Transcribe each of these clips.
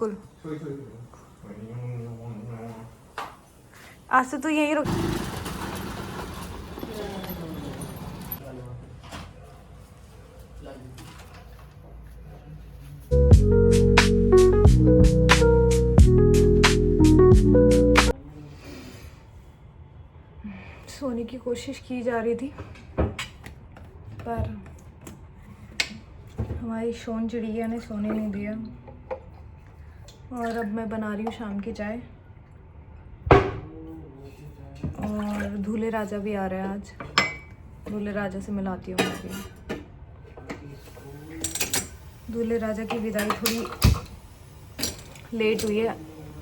बिल्कुल। आज से तो यहीं रुक। सोने की कोशिश की जा रही थी पर हमारी शोन चिड़िया ने सोने नहीं दिया। और अब मैं बना रही हूँ शाम की चाय। और दूल्हे राजा भी आ रहे हैं आज। दूल्हे राजा से मिलाती हूँ मैं भी। दूल्हे राजा की विदाई थोड़ी लेट हुई है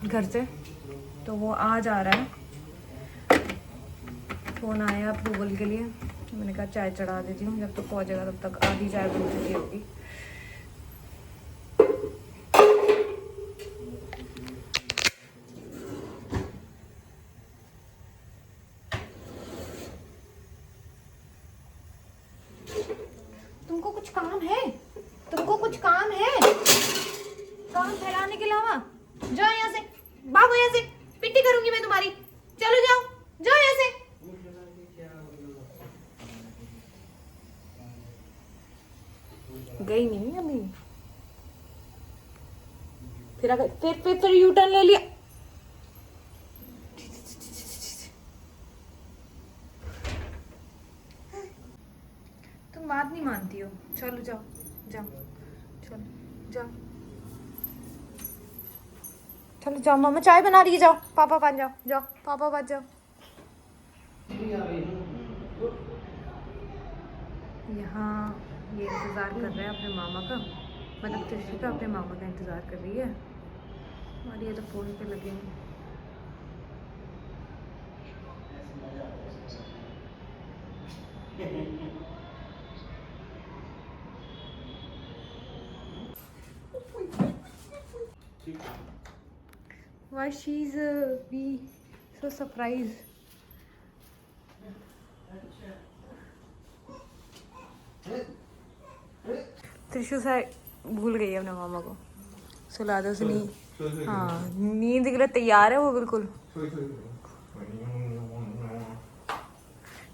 घर से, तो वो आज आ रहा है। फ़ोन आया अप्रूवल के लिए, मैंने कहा चाय चढ़ा देती हूँ, जब तक पहुँचेगा तब तक आधी चाय बन चुकी होगी। तुमको कुछ काम है? तुमको कुछ काम है? काम फैलाने के अलावा? जाओ यहाँ से, भागो यहाँ से, पिट्टी करूंगी मैं तुम्हारी। चलो जाओ, जाओ यहाँ से। गई नहीं अभी। फिर अगर फिर यू टर्न ले लिया। तुम बात नहीं मानती हो। चलो जाओ जाओ, चलो जाओ, चलो जाओ। मम्मा चाय बना रही है, जाओ पापा पास जाओ, जाओ पापा पास जाओ। यहाँ ये इंतज़ार कर रहे हैं अपने मामा का, मतलब त्रिशिका अपने मामा का इंतज़ार कर रही है। और ये तो फ़ोन पे लगे हैं। Why she's be so surprised? Trishu से भूल गई है अपने मामा को। सुला दो उसने। हाँ, नींद के लिए तैयार है वो बिल्कुल।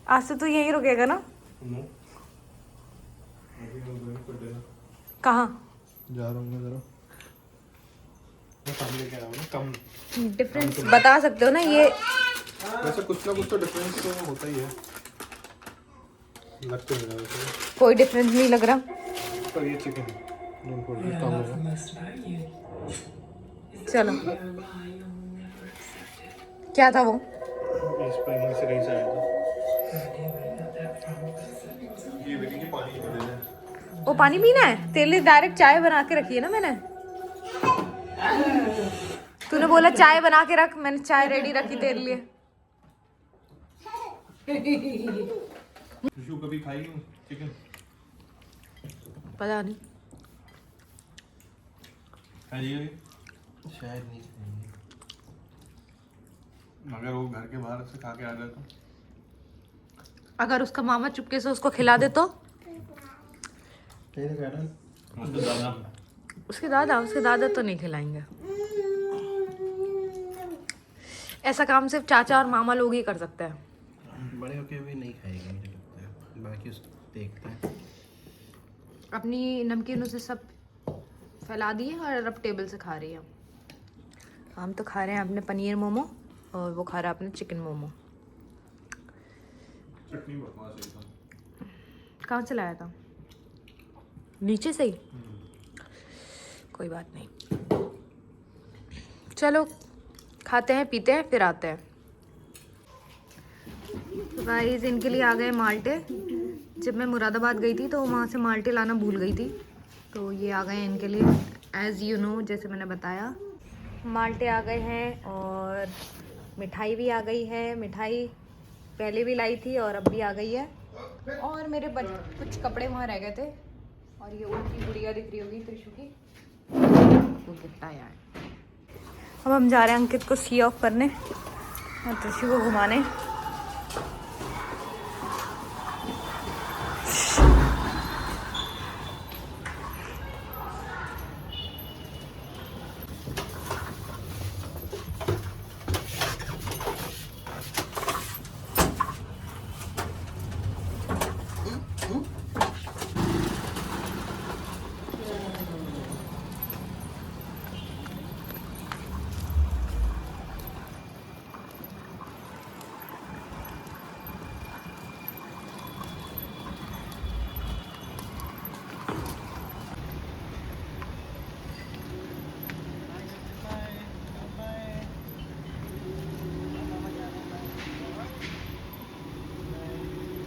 आज से तो यहीं रुकेगा ना? कहाँ जा रहा हूँ मैं जरा। कम डिफरेंस बता सकते हो ना? ये वैसे कुछ ना कुछ तो डिफरेंस तो होता ही है, लगते हैं वैसे। कोई डिफरेंस नहीं लग रहा। पर ये चिकन डोंट फॉरगेट कम होगा। चलो, क्या था वो? इस पर यहीं से कहीं से आया था। ये बेटी की पानी पी लेना। वो पानी पीना है? तेरे लिए डायरेक्ट चाय बना के रखी है ना मैंने। तूने बोला चाय बना के रख, मैंने चाय रेडी रखी तेरे लिए। त्रिशु कभी खाई चिकन? पता नहीं। खाइए शायद नहीं खाएंगे, मगर वो घर के बाहर से खा के आ गया तो। अगर उसका मामा चुपके से उसको खिला दे तो? उसके दादा तो नहीं खिलाएंगे। ऐसा काम सिर्फ चाचा और मामा लोग ही कर सकते हैं। बड़े होके भी नहीं खाएगा मुझे लगता है, बाकी उसको देखते हैं। अपनी नमकीनों से सब फैला दिए और अब टेबल से खा रही है। हम तो खा रहे हैं अपने पनीर मोमो और वो खा रहा है अपने चिकन मोमो। चटनी बकवास एकदम। कहाँ से लाया था? नीचे से ही? कोई बात नहीं, चलो खाते हैं पीते हैं फिर आते हैं। तो गाइस इनके लिए आ गए माल्टे। जब मैं मुरादाबाद गई थी तो वहाँ से माल्टे लाना भूल गई थी, तो ये आ गए इनके लिए। एज़ यू नो, जैसे मैंने बताया, माल्टे आ गए हैं और मिठाई भी आ गई है। मिठाई पहले भी लाई थी और अब भी आ गई है। और मेरे कुछ कपड़े वहाँ रह गए थे। और ये उनकी गुड़िया दिख रही होगी त्रिशु की, वो गिफ्ट आया है। अब हम जा रहे हैं अंकित को सी ऑफ करने और त्रिशु को घुमाने।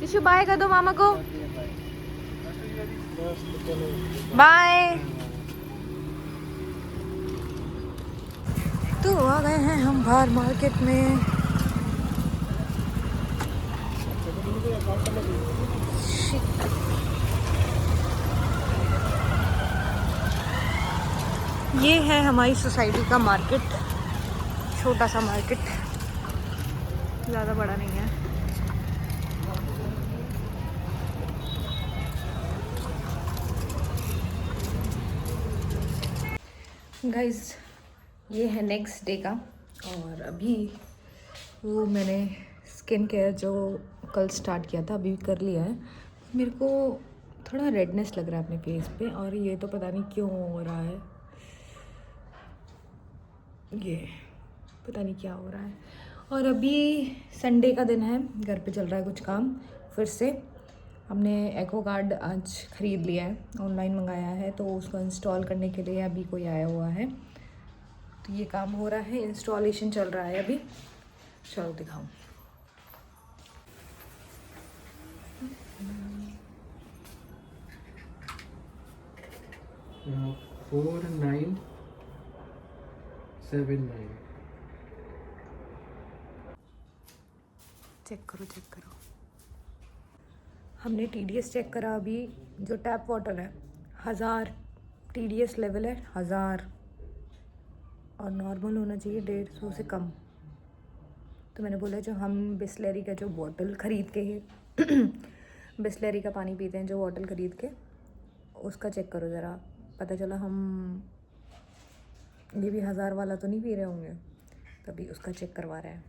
टिशू बाय कर दो मामा को, बाय। तो आ गए हैं हम बाहर मार्केट में। ये है हमारी सोसाइटी का मार्केट, छोटा सा मार्केट, ज़्यादा बड़ा नहीं है। गाइस ये है नेक्स्ट डे का, और अभी वो मैंने स्किन केयर जो कल स्टार्ट किया था अभी कर लिया है। मेरे को थोड़ा रेडनेस लग रहा है अपने फेस पे, और ये तो पता नहीं क्यों हो रहा है, ये पता नहीं क्या हो रहा है। और अभी संडे का दिन है, घर पे चल रहा है कुछ काम फिर से। हमने एक्वागार्ड आज ख़रीद लिया है, ऑनलाइन मंगाया है, तो उसको इंस्टॉल करने के लिए अभी कोई आया हुआ है, तो ये काम हो रहा है, इंस्टॉलेशन चल रहा है अभी। चलो दिखाऊं। Uh, 4979। चेक करो चेक करो। हमने TDS चेक करा अभी, जो टैप वाटर है 1000 TDS लेवल है 1000, और नॉर्मल होना चाहिए 150 से कम। तो मैंने बोला जो हम बिस्लरी का जो बॉटल ख़रीद के बिस्लरी का पानी पीते हैं, जो बॉटल ख़रीद के, उसका चेक करो ज़रा। पता चला हम ये भी 1000 वाला तो नहीं पी रहे होंगे, तभी उसका चेक करवा रहे हैं।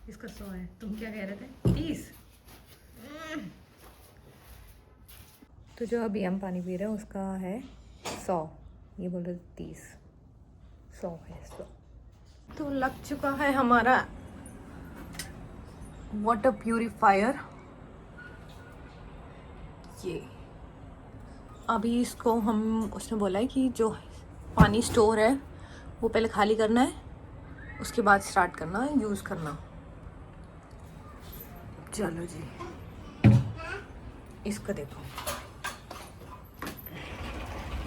इसका 100 है, तुम क्या कह रहे थे 30? तो जो अभी हम पानी पी रहे हैं उसका है 100, ये बोल रहे 30, 100 है 100। तो लग चुका है हमारा वाटर प्यूरिफायर, ये अभी इसको हम, उसने बोला है कि जो पानी स्टोर है वो पहले खाली करना है, उसके बाद स्टार्ट करना है यूज़ करना। चलो जी, इसको देखो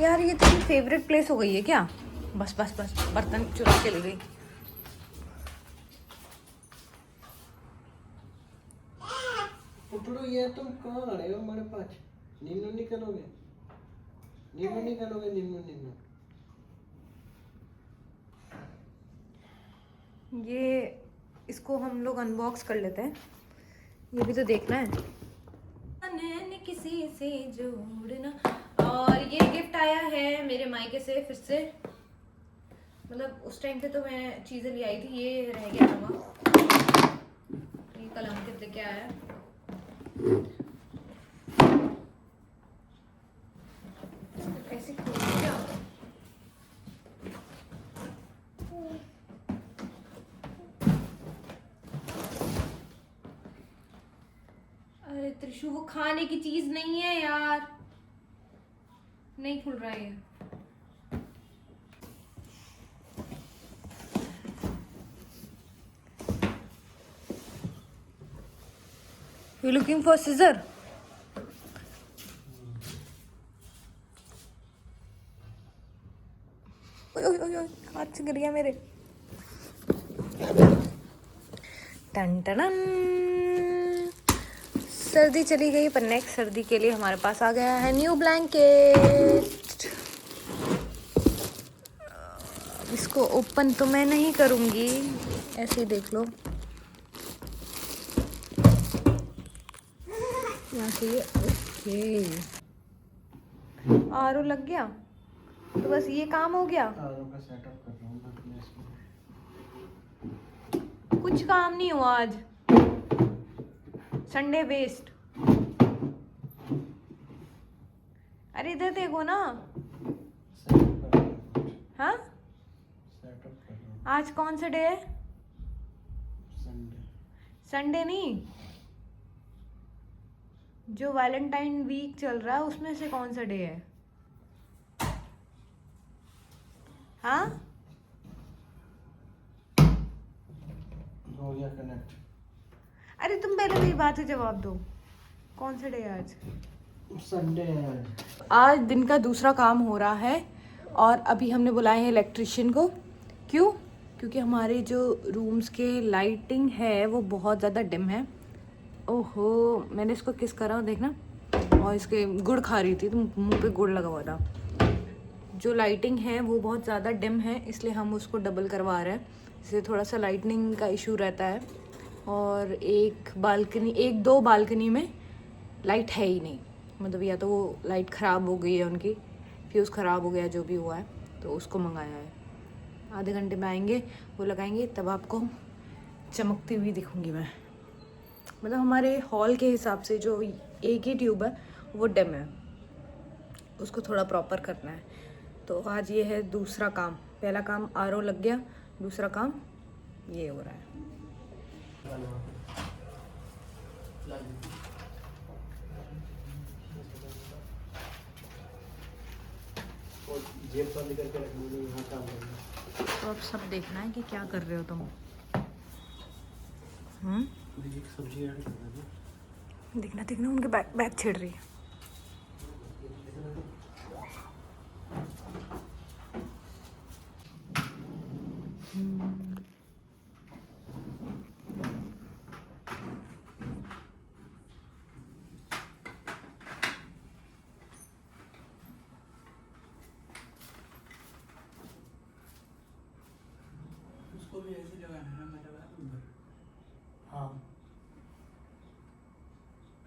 यार, ये तेरी फेवरेट प्लेस हो गई है क्या? बस बस बस, बर्तन चुरा के ले गई। पुटड़ू ये तुम कहाँ आ रहे हो हमारे पास? नीनू नहीं करोगे? नीनू नहीं करोगे? नीनू नीनू ये इसको हम लोग अनबॉक्स कर लेते हैं, ये भी तो देखना है। किसी से जोड़ना। और ये गिफ्ट आया है मेरे मायके से फिर से, मतलब उस टाइम पे तो मैं चीज़ें ले आई थी, ये रह गया था। ये कल अंकित लेके आया। ऐसे क्या? अरे त्रिशु, वो खाने की चीज नहीं है यार, नहीं खुल रहा है। You looking for scissor? ओए ओए ओए ओए, हाथ से गिर गया मेरे। टन टन। सर्दी चली गई, पर नेक्स्ट सर्दी के लिए हमारे पास आ गया है न्यू ब्लैंकेट। इसको ओपन तो मैं नहीं करूंगी, ऐसे ही देख लो। यहाँ से ये ओके, आरओ लग गया, तो बस ये काम हो गया। आरओ का सेटअप कर रहा हूँ मैं इसमें। कुछ काम नहीं हुआ आज, संडे वेस्ट। अरे इधर देखो ना। हाँ, आज कौन सा डे है? संडे नहीं, जो वैलेंटाइन वीक चल रहा है उसमें से कौन सा डे है? हाँ, हो गया कनेक्ट। अरे तुम पहले मेरी बात से जवाब दो, कौन सा डे है आज? संडे है आज दिन का दूसरा काम हो रहा है और अभी हमने बुलाए हैं इलेक्ट्रिशियन को। क्यों? क्योंकि हमारे जो रूम्स के लाइटिंग है वो बहुत ज़्यादा डिम है। ओहो, मैंने इसको किस करा देखना, और इसके गुड़ खा रही थी तो मुंह पे गुड़ लगा हुआ था। जो लाइटिंग है वो बहुत ज़्यादा डिम है, इसलिए हम उसको डबल करवा रहे हैं। इससे थोड़ा सा लाइटनिंग का इशू रहता है। और एक दो बालकनी में लाइट है ही नहीं, मतलब या तो वो लाइट ख़राब हो गई है, उनकी फ्यूज़ ख़राब हो गया, जो भी हुआ है, तो उसको मंगाया है। आधे घंटे में आएंगे, वो लगाएंगे, तब आपको चमकती हुई दिखूंगी मैं। मतलब हमारे हॉल के हिसाब से जो एक ही ट्यूब है वो डिम है, उसको थोड़ा प्रॉपर करना है। तो आज ये है दूसरा काम। पहला काम आरओ लग गया, दूसरा काम ये हो रहा है। और जेब बंद करके रखना, यहाँ काम करना। तो अब सब देखना है कि क्या कर रहे हो तुम। सब्जी ऐड करना। देखना देखना, उनके बैग छेड़ रही है। उसको भी ऐसे लगाना है, मैं लगा दूंगा। हाँ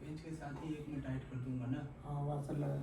पेज के साथ ही एक में टाइट कर दूंगा ना। हाँ, वाशर लगा